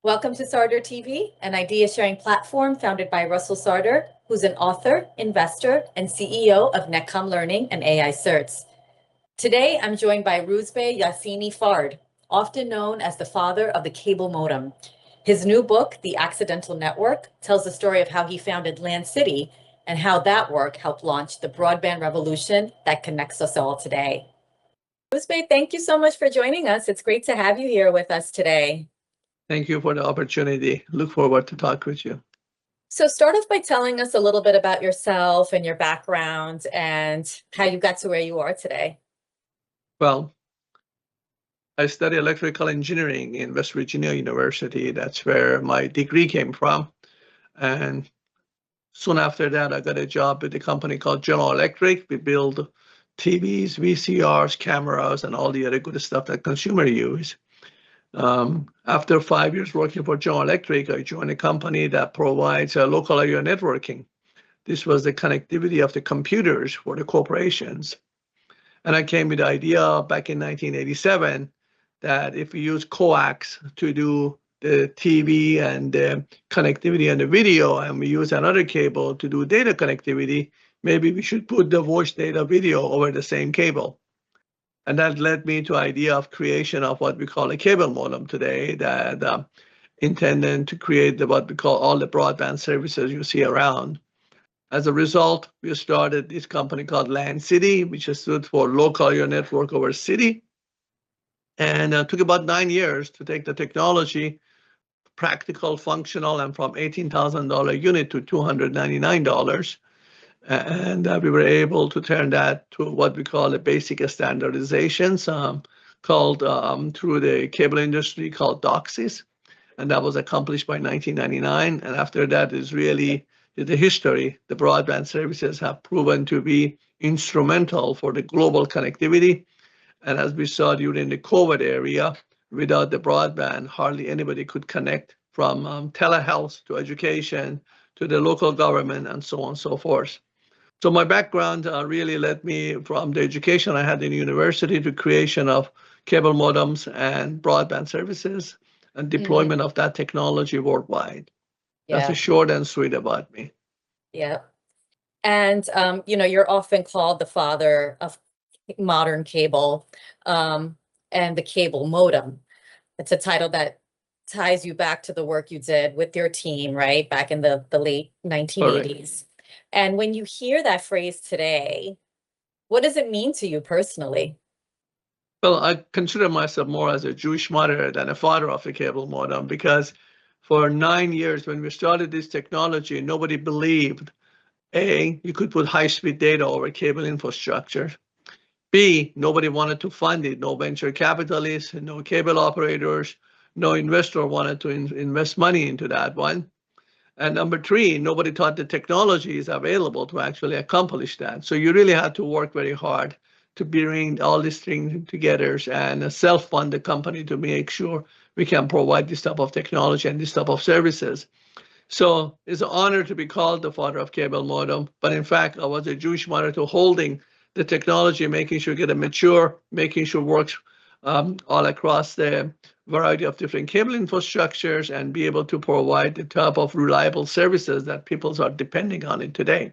Welcome to Sarder TV, an idea-sharing platform founded by Russell Sarder, who's an author, investor, and CEO of Netcom Learning and AI Certs. Today, I'm joined by Rouzbeh Yassini-Fard, often known as the father of the cable modem. His new book, The Accidental Network, tells the story of how he founded LANcity and how that work helped launch the broadband revolution that connects us all today. Rouzbeh, thank you so much for joining us. It's great to have you here with us today. Thank you for the opportunity. Look forward to talk with you. So start off by telling us a little bit about yourself and your background and how you got to where you are today. Well, I studied electrical engineering in West Virginia University. That's where my degree came from. And soon after that, I got a job with a company called General Electric. We build TVs, VCRs, cameras, and all the other good stuff that consumers use. After 5 years working for General Electric, I joined a company that provides local area networking. This was the connectivity of the computers for the corporations. And I came with the idea back in 1987 that if we use coax to do the TV and the connectivity and the video, and we use another cable to do data connectivity, maybe we should put the voice data video over the same cable. And that led me to the idea of creation of what we call a cable modem today that intended to create what we call all the broadband services you see around. As a result, we started this company called LANcity, which stood for Local Area Network over City. And it took about 9 years to take the technology, practical, functional, and from $18,000 unit to $299. And we were able to turn that to what we call a basic standardizations called through the cable industry called DOCSIS. And that was accomplished by 1999. And after that is really the history. The broadband services have proven to be instrumental for the global connectivity. And as we saw during the COVID area, without the broadband, hardly anybody could connect from telehealth to education to the local government and so on and so forth. So my background really led me from the education I had in university to creation of cable modems and broadband services and deployment of that technology worldwide. Yeah. That's a short and sweet about me. Yeah. And, you're often called the father of modern cable and the cable modem. It's a title that ties you back to the work you did with your team, right? Back in the late 1980s. Correct. And when you hear that phrase today, what does it mean to you personally? Well, I consider myself more as a Jewish mother than a father of the cable modem, because for 9 years when we started this technology, nobody believed, A, you could put high-speed data over cable infrastructure. B, nobody wanted to fund it. No venture capitalists, no cable operators, no investor wanted to invest money into that one. And number three, nobody thought the technology is available to actually accomplish that. So you really had to work very hard to bring all these things together and self-fund the company to make sure we can provide this type of technology and this type of services. So it's an honor to be called the father of cable modem. But in fact, I was a Jewish mother to holding the technology, making sure it mature, making sure it works all across the variety of different cable infrastructures and be able to provide the type of reliable services that people are depending on it today.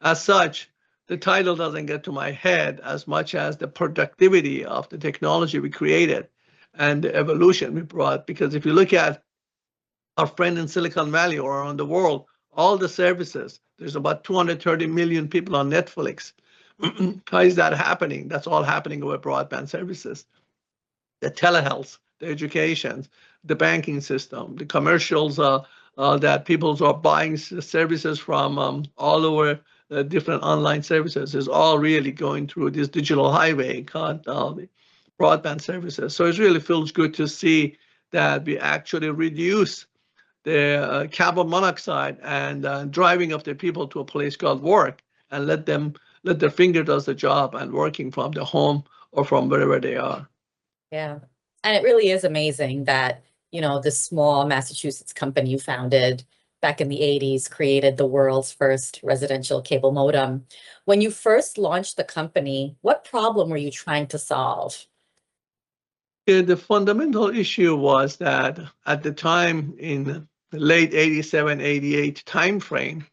As such, the title doesn't get to my head as much as the productivity of the technology we created and the evolution we brought. Because if you look at our friend in Silicon Valley or around the world, all the services, there's about 230 million people on Netflix. How is that happening? That's all happening over broadband services. The telehealth, the education, the banking system, the commercials that people are buying services from all over different online services is all really going through this digital highway called broadband services. So it really feels good to see that we actually reduce the carbon monoxide and driving of the people to a place called work and let their finger does the job and working from the home or from wherever they are. Yeah. And it really is amazing that, this small Massachusetts company you founded back in the 80s created the world's first residential cable modem. When you first launched the company, what problem were you trying to solve? Yeah, the fundamental issue was that at the time in the late 87, 88 timeframe,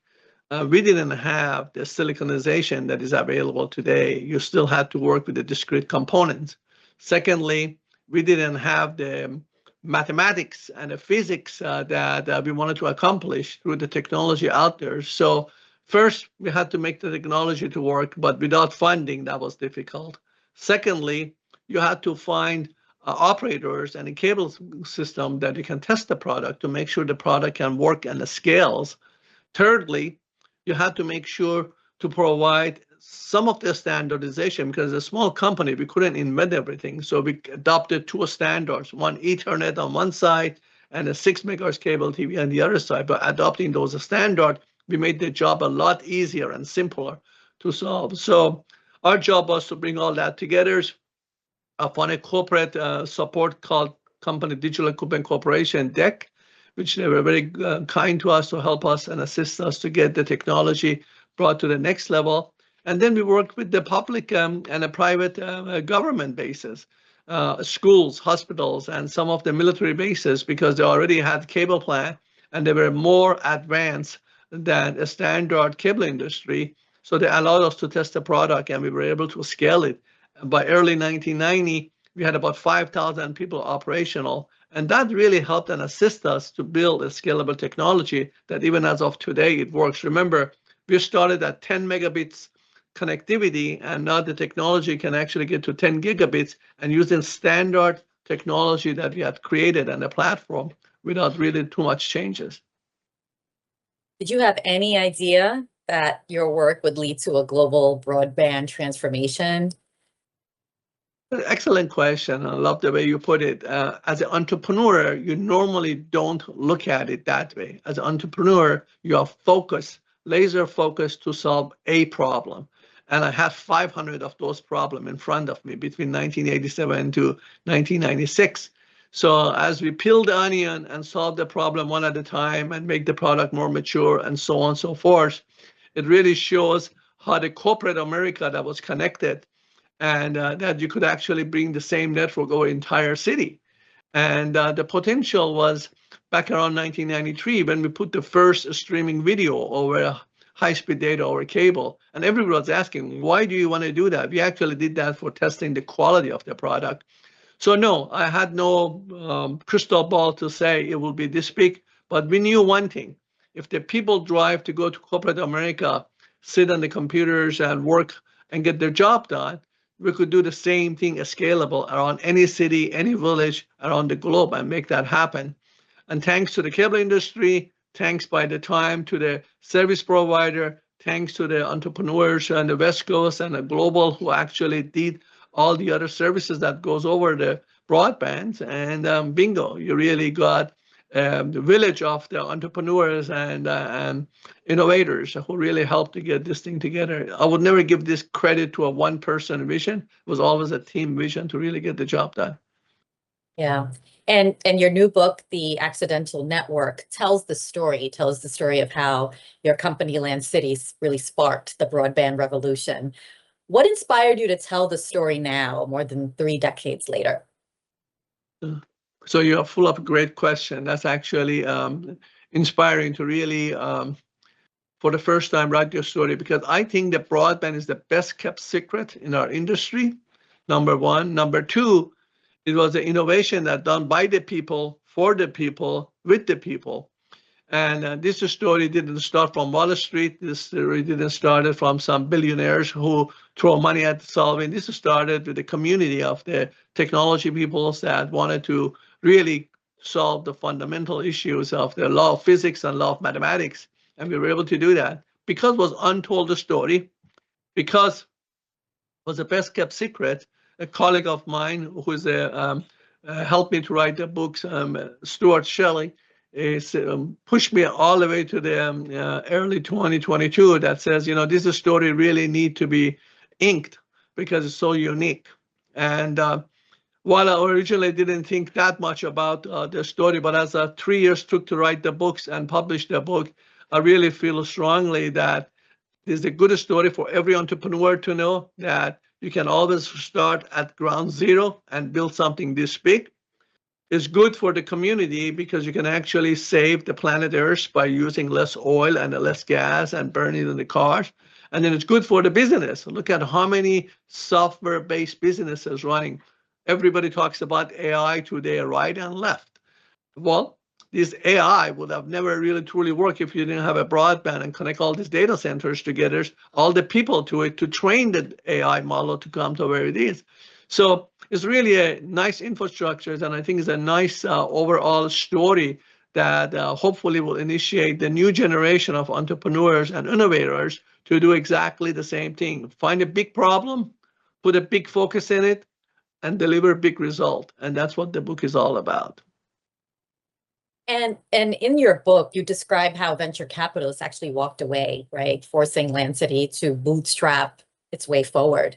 we didn't have the siliconization that is available today. You still had to work with the discrete components. Secondly, we didn't have the mathematics and the physics that we wanted to accomplish through the technology out there. So first, we had to make the technology to work, but without funding, that was difficult. Secondly, you had to find operators and a cable system that you can test the product to make sure the product can work and the scales. Thirdly, you had to make sure to provide some of the standardization because as a small company, we couldn't invent everything. So we adopted two standards, one Ethernet on one side and a 6 megahertz cable TV on the other side. But adopting those standards, we made the job a lot easier and simpler to solve. So our job was to bring all that together upon a corporate support called Company Digital Equipment Corporation, DEC, which they were very kind to us to help us and assist us to get the technology brought to the next level. And then we worked with the public and the private government bases, schools, hospitals, and some of the military bases because they already had cable plant and they were more advanced than a standard cable industry. So they allowed us to test the product and we were able to scale it. By early 1990, we had about 5,000 people operational. And that really helped and assist us to build a scalable technology that even as of today, it works. Remember, we started at 10 megabits connectivity, and now the technology can actually get to 10 gigabits and using standard technology that we had created and the platform without really too much changes. Did you have any idea that your work would lead to a global broadband transformation? Excellent question. I love the way you put it. As an entrepreneur, you normally don't look at it that way. As an entrepreneur, you are focused, laser focused to solve a problem. And I had 500 of those problems in front of me between 1987 to 1996. So as we peel the onion and solve the problem one at a time and make the product more mature and so on and so forth, it really shows how the corporate America that was connected and that you could actually bring the same network over entire city. And the potential was back around 1993 when we put the first streaming video over high-speed data over cable. And everybody was asking, why do you want to do that? We actually did that for testing the quality of the product. So no, I had no crystal ball to say it will be this big, but we knew one thing. If the people drive to go to corporate America, sit on the computers and work and get their job done, we could do the same thing scalable around any city, any village around the globe and make that happen. And thanks to the cable industry, thanks by the time to the service provider, thanks to the entrepreneurs on the West Coast and the global who actually did all the other services that goes over the broadband. And bingo, you really got the village of the entrepreneurs and innovators who really helped to get this thing together. I would never give this credit to a one-person vision. It was always a team vision to really get the job done. Yeah. And your new book, The Accidental Network, tells the story of how your company LANcity really sparked the broadband revolution. What inspired you to tell the story now, more than 3 decades later? So you're full of a great question. That's actually inspiring to really, for the first time, write your story because I think that broadband is the best kept secret in our industry, number one. Number two, it was an innovation that done by the people, for the people, with the people. And this story didn't start from Wall Street. This story didn't start from some billionaires who throw money at solving. This started with the community of the technology people that wanted to really solve the fundamental issues of the law of physics and law of mathematics. And we were able to do that because it was untold story, because it was the best kept secret. A colleague of mine who is helped me to write the books, Stuart Shelley, is pushed me all the way to the early 2022 that says, this story really need to be inked because it's so unique. And while I originally didn't think that much about the story, but as 3 years took to write the books and publish the book, I really feel strongly that this is a good story for every entrepreneur to know that You can always start at ground zero and build something this big. It's good for the community because you can actually save the planet Earth by using less oil and less gas and burning it in the cars. And then it's good for the business. Look at how many software-based businesses running. Everybody talks about AI today, right and left. Well, this AI would have never really truly worked if you didn't have a broadband and connect all these data centers together, all the people to it to train the AI model to come to where it is. So it's really a nice infrastructure, and I think it's a nice overall story that hopefully will initiate the new generation of entrepreneurs and innovators to do exactly the same thing. Find a big problem, put a big focus in it, and deliver a big result. And that's what the book is all about. And in your book, you describe how venture capitalists actually walked away, right? Forcing LANcity to bootstrap its way forward.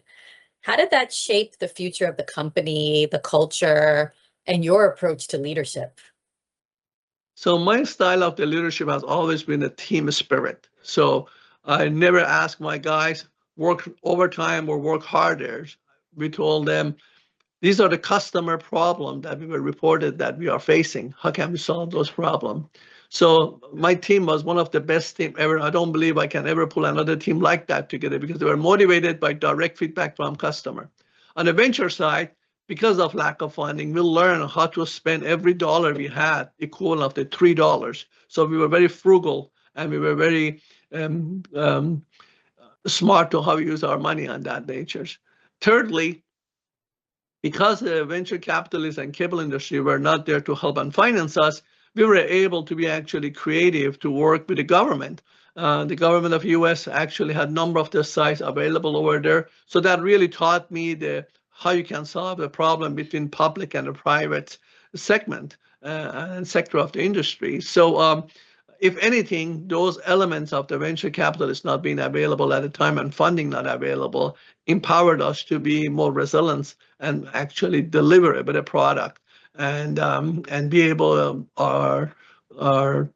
How did that shape the future of the company, the culture, and your approach to leadership? So my style of the leadership has always been a team spirit. So I never ask my guys work overtime or work harder. We told them these are the customer problem that we were reported that we are facing. How can we solve those problems? So my team was one of the best team ever. I don't believe I can ever pull another team like that together because they were motivated by direct feedback from customer. On the venture side, because of lack of funding, we learned how to spend every dollar we had equivalent of the $3. So we were very frugal and we were very smart to how we use our money on that nature. Thirdly, because the venture capitalists and cable industry were not there to help and finance us, we were able to be actually creative to work with the government. The government of US actually had a number of the sites available over there. So that really taught me how you can solve the problem between public and the private segment and sector of the industry. So if anything, those elements of the venture capitalists not being available at the time and funding not available empowered us to be more resilient and actually deliver a better product and be able to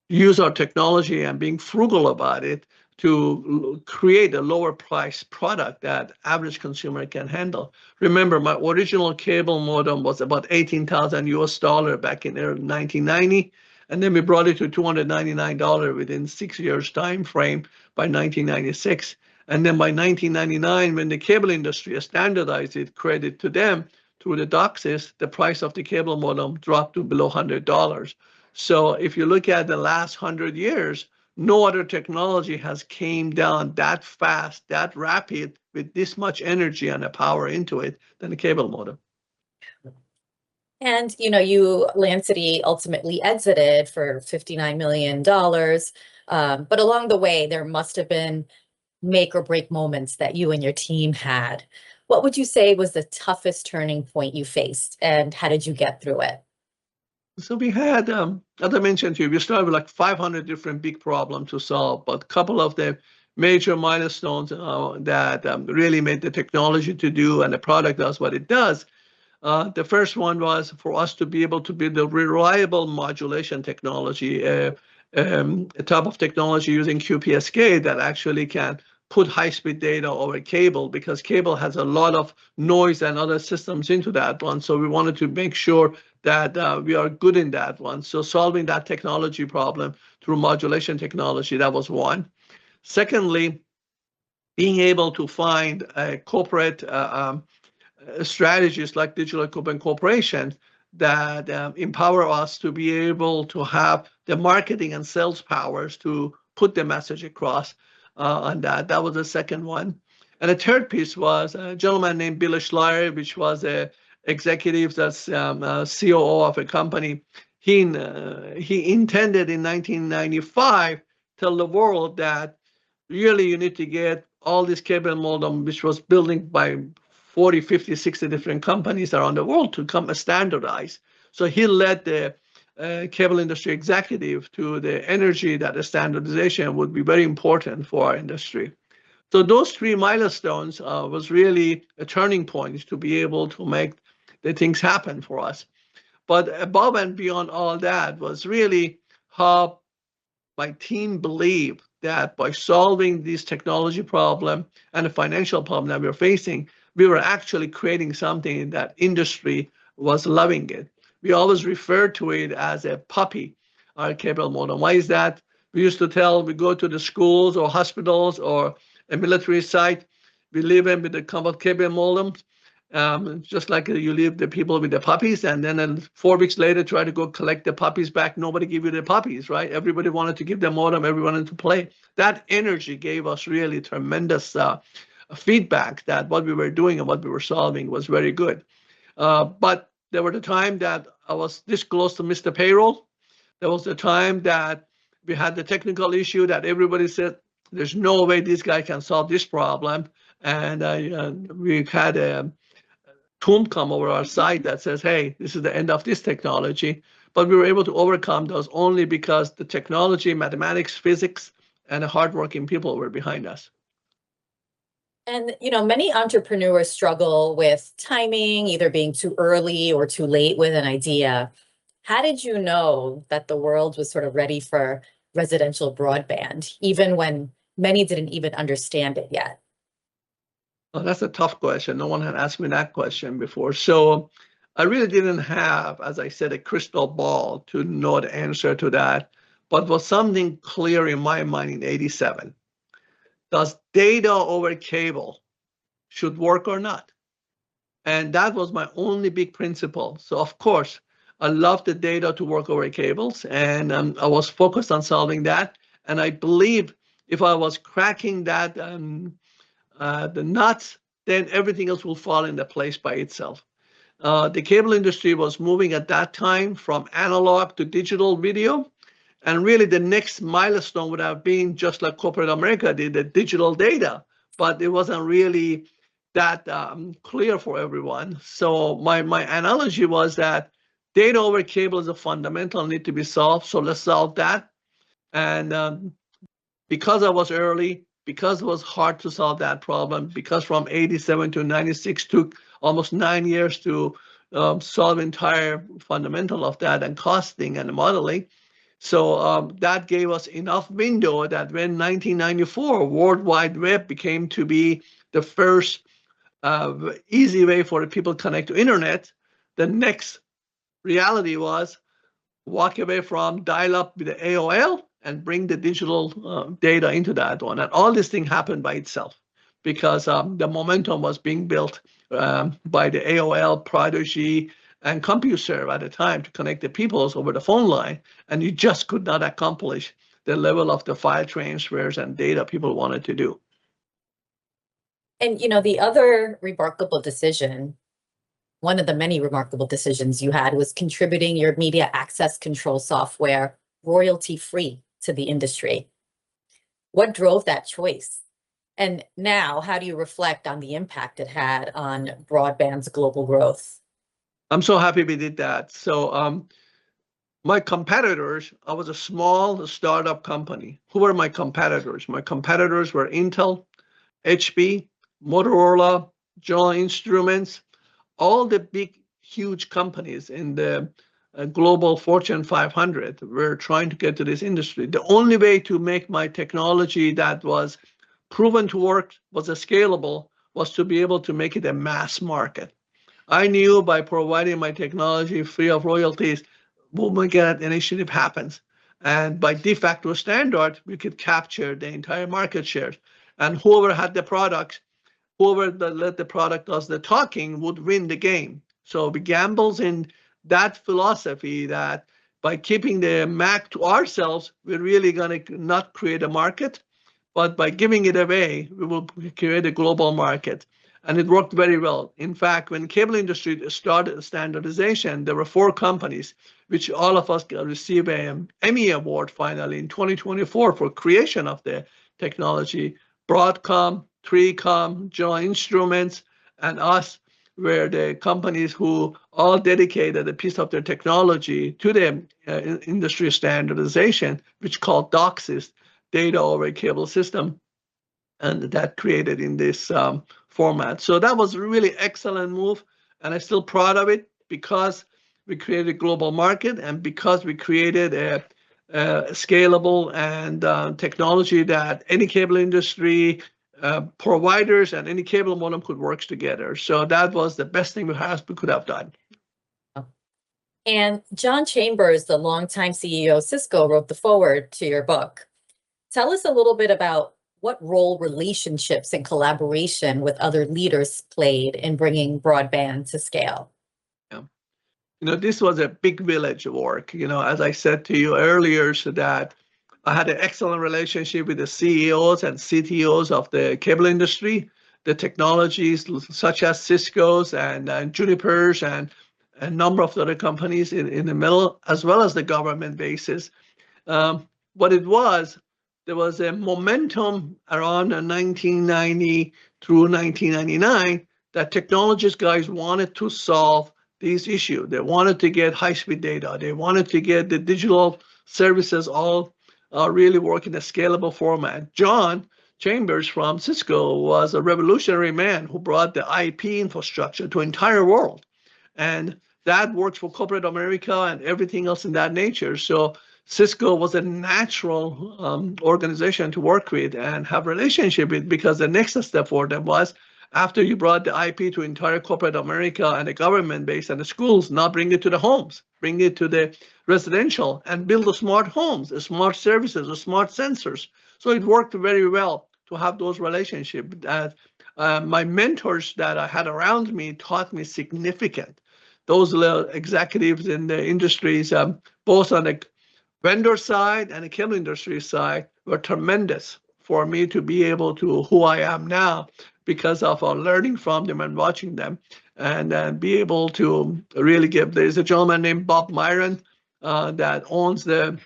use our technology and being frugal about it to create a lower price product that average consumer can handle. Remember, my original cable modem was about 18,000 US dollar back in 1990. And then we brought it to $299 within 6 years time frame by 1996. And then by 1999, when the cable industry standardized it, credit to them through the DOCSIS, the price of the cable modem dropped to below $100. So if you look at the last 100 years, no other technology has came down that fast, that rapid, with this much energy and the power into it than the cable modem. And LANcity ultimately exited for $59 million. But along the way, there must have been make or break moments that you and your team had. What would you say was the toughest turning point you faced, and how did you get through it? So we had, as I mentioned to you, we started with like 500 different big problems to solve, but a couple of the major milestones that really made the technology to do and the product does what it does. The first one was for us to be able to build a reliable modulation technology, a type of technology using QPSK that actually can put high-speed data over cable, because cable has a lot of noise and other systems into that one. So we wanted to make sure that we are good in that one. So solving that technology problem through modulation technology, that was one. Secondly, being able to find corporate strategies like digital equipment corporations that empower us to be able to have the marketing and sales powers to put the message across on that. That was the second one. And the third piece was a gentleman named Bill Schleier, which was a executive that's COO of a company. He intended in 1995 tell the world that really you need to get all this cable modem, which was building by 40, 50, 60 different companies around the world to come standardized. So he led the cable industry executive to the energy that the standardization would be very important for our industry. So those three milestones was really a turning point to be able to make the things happen for us. But above and beyond all that was really how my team believed that by solving this technology problem and the financial problem that we were facing, we were actually creating something that industry was loving it. We always refer to it as a puppy, our cable modem. Why is that? We go to the schools or hospitals or a military site, we leave them with the combat cable modems, just like you leave the people with the puppies, and then 4 weeks later try to go collect the puppies back. Nobody give you the puppies, right? Everybody wanted to give them modem, everyone wanted to play. That energy gave us really tremendous feedback that what we were doing and what we were solving was very good. But there were the time that I was this close to Mr. Payroll. There was the time that we had the technical issue that everybody said, there's no way this guy can solve this problem. And we had a tomb come over our side that says, hey, this is the end of this technology. But we were able to overcome those only because the technology, mathematics, physics, and the hardworking people were behind us. And, many entrepreneurs struggle with timing, either being too early or too late with an idea. How did you know that the world was sort of ready for residential broadband, even when many didn't even understand it yet? Well, that's a tough question. No one had asked me that question before. So I really didn't have, as I said, a crystal ball to know the answer to that. But was something clear in my mind in 87. Does data over cable should work or not? And that was my only big principle. So of course, I love the data to work over cables, and I was focused on solving that. And I believe if I was cracking that the nuts, then everything else will fall into place by itself. The cable industry was moving at that time from analog to digital video. And really the next milestone would have been just like corporate America did, the digital data, but it wasn't really that clear for everyone. So my analogy was that data over cable is a fundamental need to be solved. So let's solve that. And because I was early, because it was hard to solve that problem, because from 87 to 96 took almost 9 years to solve entire fundamental of that and costing and modeling. So that gave us enough window that when 1994 World Wide Web became to be the first easy way for people to connect to internet, the next reality was walk away from dial-up with the AOL and bring the digital data into that one. And all this thing happened by itself because the momentum was being built by the AOL, Prodigy, and CompuServe at the time to connect the peoples over the phone line. And you just could not accomplish the level of the file transfers and data people wanted to do. And, the other remarkable decision, one of the many remarkable decisions you had, was contributing your media access control software royalty-free to the industry. What drove that choice? And now, how do you reflect on the impact it had on broadband's global growth? I'm so happy we did that. So my competitors, I was a small startup company. Who were my competitors? My competitors were Intel, HP, Motorola, General Instruments, all the big, huge companies in the global Fortune 500 were trying to get to this industry. The only way to make my technology that was proven to work, was scalable, was to be able to make it a mass market. I knew by providing my technology free of royalties, movement get initiative happens. And by de facto standard, we could capture the entire market share. And whoever had the product, whoever let the product does the talking would win the game. So we gambles in that philosophy that by keeping the Mac to ourselves, we're really going to not create a market, but by giving it away, we will create a global market. And it worked very well. In fact, when cable industry started standardization, there were 4 companies, which all of us received an Emmy Award finally in 2024 for creation of the technology. Broadcom, 3Com, General Instruments, and us were the companies who all dedicated a piece of their technology to the industry standardization, which called DOCSIS, data over cable system, and that created in this format. So that was a really excellent move, and I'm still proud of it because we created a global market and because we created scalable and technology that any cable industry providers and any cable modem could work together. So that was the best thing we could have done. And John Chambers, the longtime CEO of Cisco, wrote the foreword to your book. Tell us a little bit about what role relationships and collaboration with other leaders played in bringing broadband to scale. Yeah. This was a big village work. As I said to you earlier, so that I had an excellent relationship with the CEOs and CTOs of the cable industry, the technologies such as Cisco's and Juniper's and a number of other companies in the middle, as well as the government bases. What it was, there was a momentum around 1990 through 1999 that technologies guys wanted to solve these issues. They wanted to get high-speed data. They wanted to get the digital services all really work in a scalable format. John Chambers from Cisco was a revolutionary man who brought the IP infrastructure to entire world. And that worked for corporate America and everything else in that nature. So Cisco was a natural organization to work with and have relationship with, because the next step for them was, after you brought the IP to entire corporate America and the government base and the schools, now bring it to the homes, bring it to the residential, and build the smart homes, the smart services, the smart sensors. So it worked very well to have those relationships. That my mentors that I had around me taught me significant. Those executives in the industries, both on the vendor side and the cable industry side, were tremendous for me to be able to who I am now, because of learning from them and watching them, and be able to really give. There's a gentleman named Bob Myron that owns the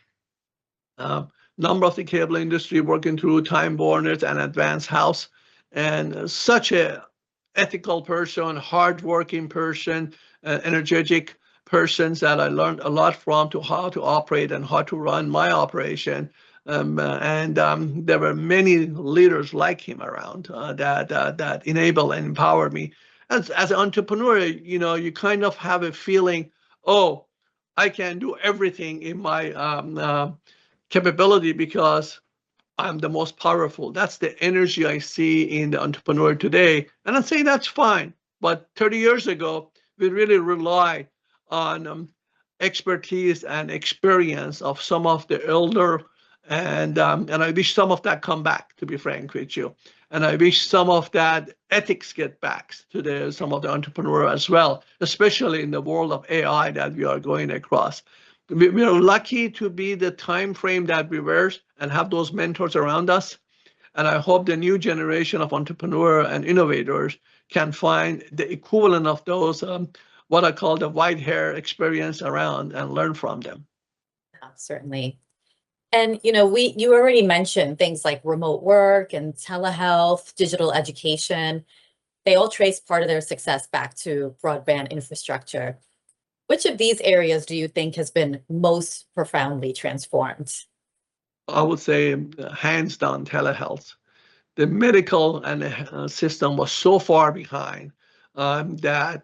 number of the cable industry, working through Time Warners and Advance House, and such a ethical person, hardworking person, energetic persons that I learned a lot from, to how to operate and how to run my operation. There were many leaders like him around that enable and empower me. As an entrepreneur, you kind of have a feeling, oh, I can do everything in my capability because I'm the most powerful. That's the energy I see in the entrepreneur today. And I say that's fine. But 30 years ago, we really relied on expertise and experience of some of the elder, and I wish some of that come back, to be frank with you. And I wish some of that ethics get back to some of the entrepreneur as well, especially in the world of AI that we are going across. We are lucky to be the time frame that we were and have those mentors around us. And I hope the new generation of entrepreneurs and innovators can find the equivalent of those, what I call the white hair experience around, and learn from them. Certainly. And, you already mentioned things like remote work and telehealth, digital education. They all trace part of their success back to broadband infrastructure. Which of these areas do you think has been most profoundly transformed? I would say hands down telehealth. The medical and system was so far behind that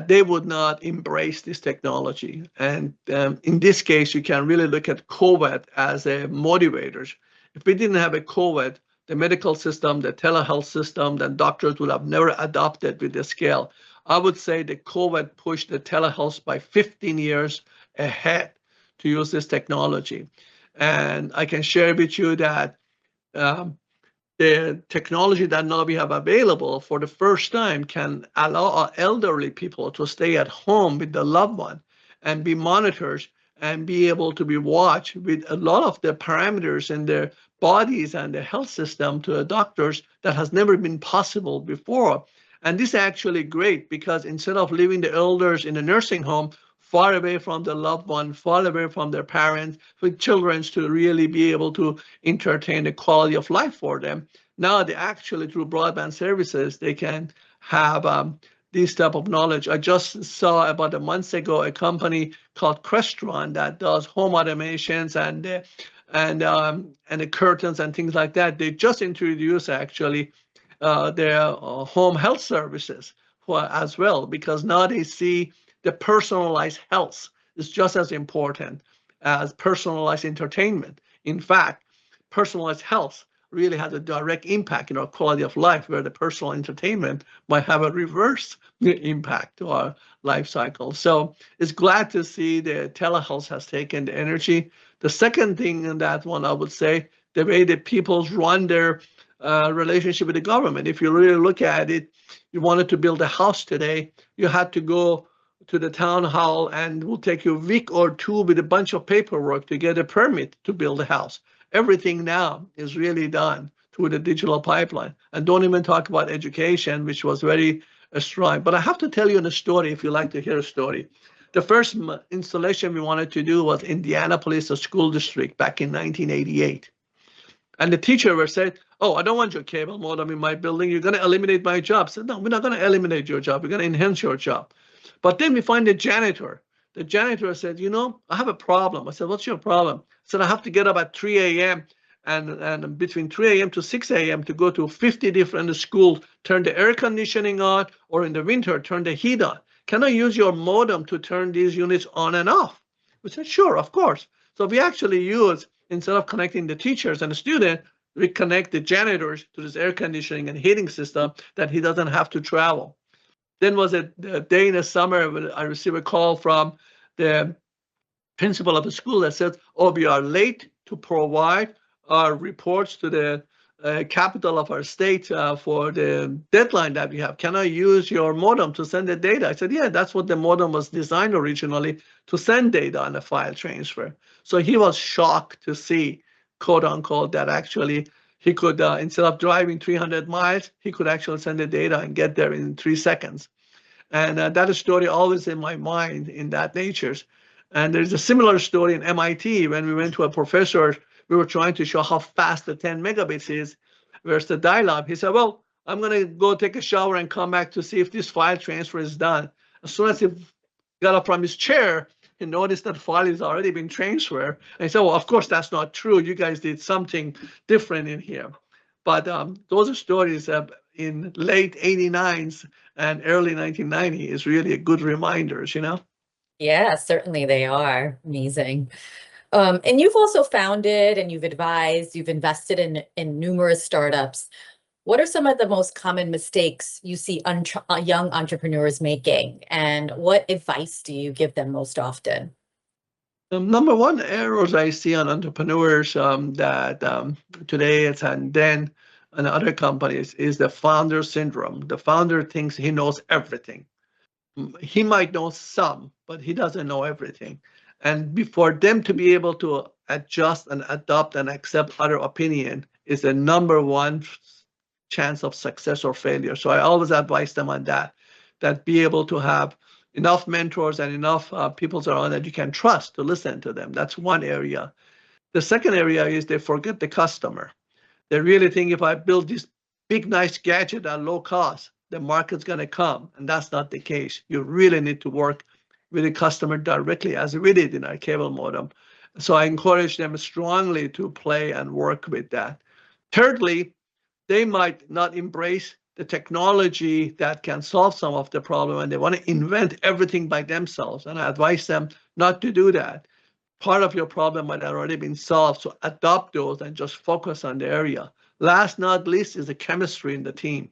they would not embrace this technology. And in this case, you can really look at COVID as a motivator. If we didn't have a COVID, the medical system, the telehealth system, then doctors would have never adopted with the scale. I would say the COVID pushed the telehealth by 15 years ahead to use this technology. And I can share with you that the technology that now we have available for the first time can allow elderly people to stay at home with the loved one and be monitored and be able to be watched with a lot of the parameters in their bodies and the health system to the doctors that has never been possible before. And this is actually great, because instead of leaving the elders in a nursing home far away from the loved one, far away from their parents, for children to really be able to entertain the quality of life for them, now they actually, through broadband services, they can have this type of knowledge. I just saw about a month ago a company called Crestron that does home automations and the curtains and things like that. They just introduced actually their home health services as well, because now they see the personalized health is just as important. as personalized entertainment. In fact, personalized health really has a direct impact in our quality of life, where the personal entertainment might have a reverse impact to our life cycle. So it's glad to see the telehealth has taken the energy. The second thing in that one, I would say, the way that people run their relationship with the government. If you really look at it, you wanted to build a house today, you had to go to the town hall, and it will take you a week or two with a bunch of paperwork to get a permit to build a house. Everything now is really done through the digital pipeline. And don't even talk about education, which was very strong. But I have to tell you a story if you like to hear a story. The first installation we wanted to do was Indianapolis School District back in 1988. And the teacher was said, "Oh, I don't want your cable modem in my building. You're going to eliminate my job." I said, "No, we're not going to eliminate your job. We're going to enhance your job." But then we find the janitor. The janitor said, "I have a problem." I said, "What's your problem?" I said, "I have to get up at 3 a.m. and between 3 a.m. to 6 a.m. to go to 50 different schools, turn the air conditioning on, or in the winter, turn the heat on. Can I use your modem to turn these units on and off?" We said, "Sure, of course." So we actually use, instead of connecting the teachers and the student, we connect the janitors to this air conditioning and heating system that he doesn't have to travel. Then was a day in the summer when I received a call from the principal of the school that said, "Oh, we are late to provide our reports to the capital of our state for the deadline that we have. Can I use your modem to send the data?" I said, "Yeah, that's what the modem was designed originally, to send data on a file transfer." So he was shocked to see, quote unquote, that actually he could, instead of driving 300 miles, he could actually send the data and get there in 3 seconds. And that is story always in my mind in that nature. And there's a similar story in MIT when we went to a professor. We were trying to show how fast the 10 megabits is versus the dial-up. He said, "Well, I'm going to go take a shower and come back to see if this file transfer is done." As soon as he got up from his chair, he noticed that file has already been transferred. And he said, "Well, of course, that's not true. You guys did something different in here." But those are stories in late 89s and early 1990 is really a good reminders. Yeah, certainly they are. Amazing. And you've also founded and you've advised, you've invested in numerous startups. What are some of the most common mistakes you see young entrepreneurs making, and what advice do you give them most often? Number one errors I see on entrepreneurs that today it's and then and other companies is the founder syndrome. The founder thinks he knows everything. He might know some, but he doesn't know everything. And for them to be able to adjust and adopt and accept other opinion is the number one chance of success or failure. So I always advise them on that be able to have enough mentors and enough people around that you can trust to listen to them. That's one area. The second area is they forget the customer. They really think if I build this big, nice gadget at low cost, the market's going to come. And that's not the case. You really need to work with the customer directly, as we did in our cable modem. So I encourage them strongly to play and work with that. Thirdly, they might not embrace the technology that can solve some of the problem, and they want to invent everything by themselves. And I advise them not to do that. Part of your problem might have already been solved, so adopt those and just focus on the area. Last not least is the chemistry in the team.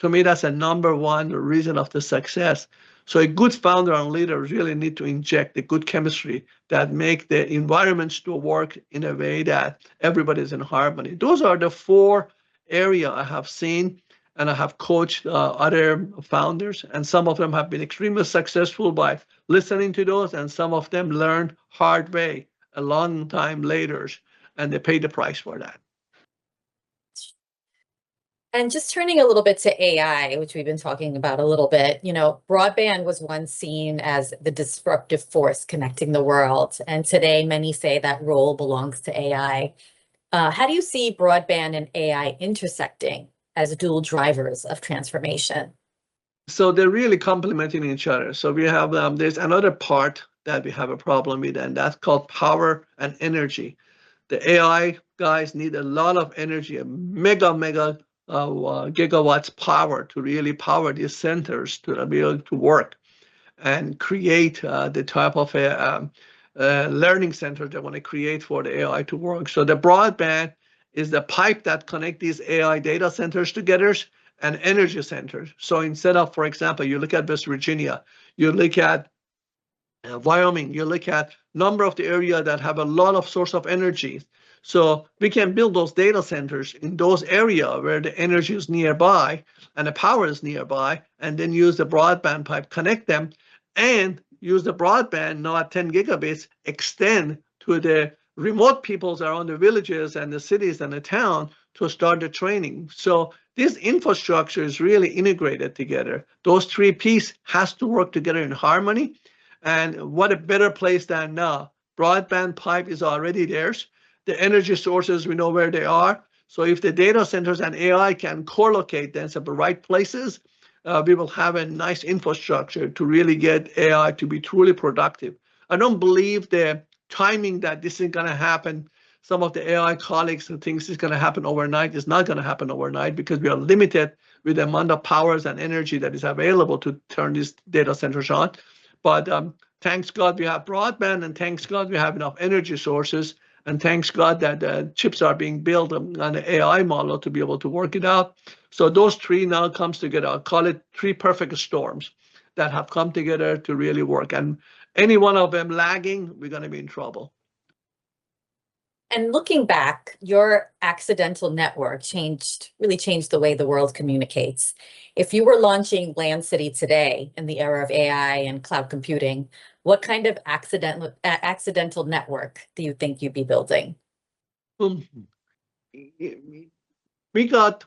To me, that's a number one reason of the success. So a good founder and leader really need to inject the good chemistry that make the environments to work in a way that everybody's in harmony. Those are the four area I have seen, and I have coached other founders, and some of them have been extremely successful by listening to those, and some of them learned hard way a long time later, and they paid the price for that. And just turning a little bit to AI, which we've been talking about a little bit, broadband was once seen as the disruptive force connecting the world. And today, many say that role belongs to AI. How do you see broadband and AI intersecting as dual drivers of transformation? So they're really complementing each other. So we have, there's another part that we have a problem with, and that's called power and energy. The AI guys need a lot of energy, a mega gigawatts power to really power these centers to be able to work and create the type of learning centers they want to create for the AI to work. So the broadband is the pipe that connect these AI data centers together and energy centers. So instead of, for example, you look at West Virginia, you look at Wyoming, you look at number of the area that have a lot of source of energy. So we can build those data centers in those area where the energy is nearby and the power is nearby, and then use the broadband pipe, connect them, and use the broadband now at 10 gigabits, extend to the remote peoples around the villages and the cities and the town to start the training. So this infrastructure is really integrated together. Those three pieces has to work together in harmony. And what a better place than now. Broadband pipe is already there. The energy sources, we know where they are. So if the data centers and AI can co-locate them at the right places, we will have a nice infrastructure to really get AI to be truly productive. I don't believe the timing that this is going to happen. Some of the AI colleagues who think it's going to happen overnight is not going to happen overnight, because we are limited with the amount of powers and energy that is available to turn these data centers on. But thanks God we have broadband, and thanks God we have enough energy sources, and thanks God that chips are being built on the AI model to be able to work it out. So those three now comes together. I'll call it three perfect storms that have come together to really work. And any one of them lagging, we're going to be in trouble. And looking back, your accidental network really changed the way the world communicates. If you were launching LANcity today in the era of AI and cloud computing, what kind of accidental network do you think you'd be building? We got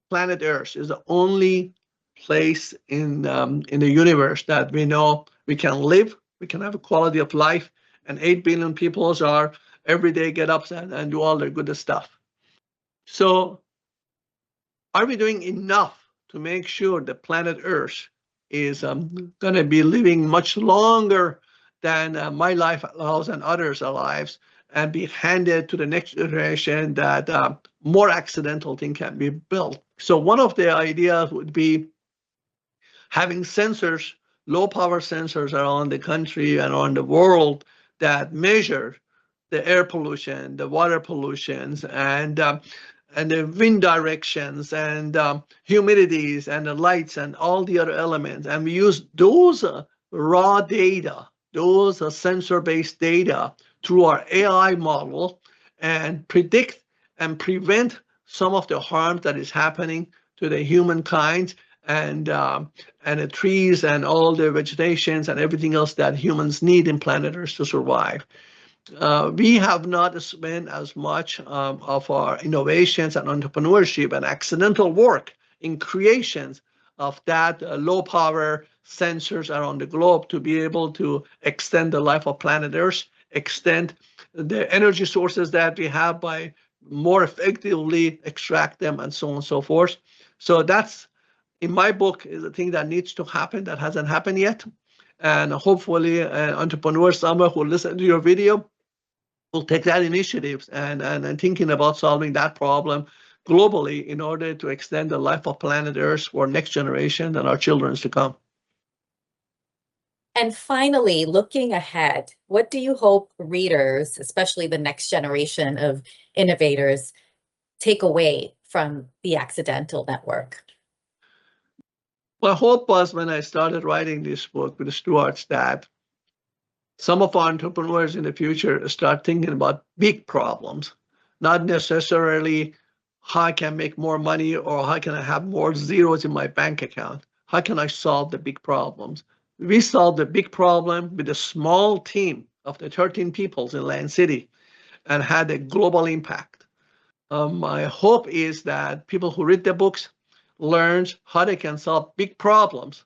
planet Earth is the only place in the universe that we know we can live, we can have a quality of life, and 8 billion people are every day get up and do all their good stuff. So are we doing enough to make sure the planet Earth is going to be living much longer than my life allows and others' lives, and be handed to the next generation that more accidental thing can be built? So one of the ideas would be having sensors, low power sensors around the country and around the world that measure the air pollution, the water pollutions, and the wind directions, and humidities, and the lights, and all the other elements. And we use those raw data, those sensor-based data through our AI model, and predict and prevent some of the harm that is happening to the humankind, and the trees and all the vegetations and everything else that humans need in planet Earth to survive. We have not spent as much of our innovations and entrepreneurship and accidental work in creations of that low power sensors around the globe to be able to extend the life of planet Earth, extend the energy sources that we have by more effectively extract them, and so on and so forth. So that's, in my book, is a thing that needs to happen that hasn't happened yet. And hopefully an entrepreneur somewhere who listen to your video will take that initiative and thinking about solving that problem globally in order to extend the life of planet Earth for next generation and our children to come. And finally, looking ahead, what do you hope readers, especially the next generation of innovators, take away from the accidental network? My hope was, when I started writing this book with Stuart, that some of our entrepreneurs in the future start thinking about big problems, not necessarily how I can make more money or how can I have more zeros in my bank account. How can I solve the big problems? We solved the big problem with a small team of the 13 people in LANcity and had a global impact. My hope is that people who read the books learn how they can solve big problems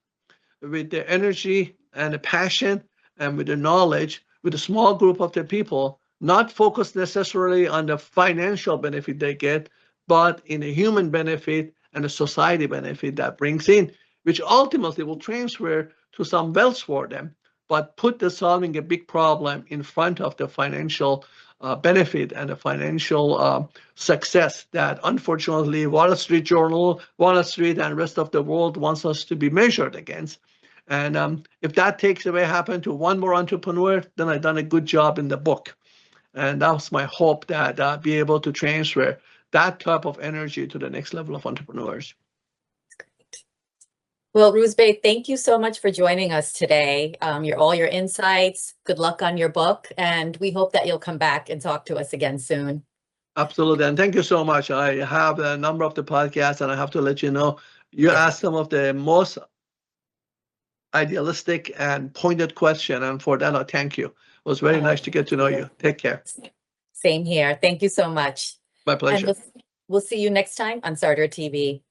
with the energy and the passion and with the knowledge, with a small group of the people, not focused necessarily on the financial benefit they get, but in the human benefit and the society benefit that brings in, which ultimately will transfer to some wealth for them, but put the solving a big problem in front of the financial benefit and the financial success that unfortunately Wall Street Journal, Wall Street and rest of the world wants us to be measured against. And if that takes away happen to one more entrepreneur, then I've done a good job in the book. And that was my hope, that I'll be able to transfer that type of energy to the next level of entrepreneurs. Well, Rouzbeh, thank you so much for joining us today. All your insights, good luck on your book, and we hope that you'll come back and talk to us again soon. Absolutely, and thank you so much. I have a number of the podcasts, and I have to let you know, you asked some of the most idealistic and pointed question, and for that, I thank you. It was very nice to get to know you. Take care. Same here. Thank you so much. My pleasure. And we'll see you next time on Starter TV.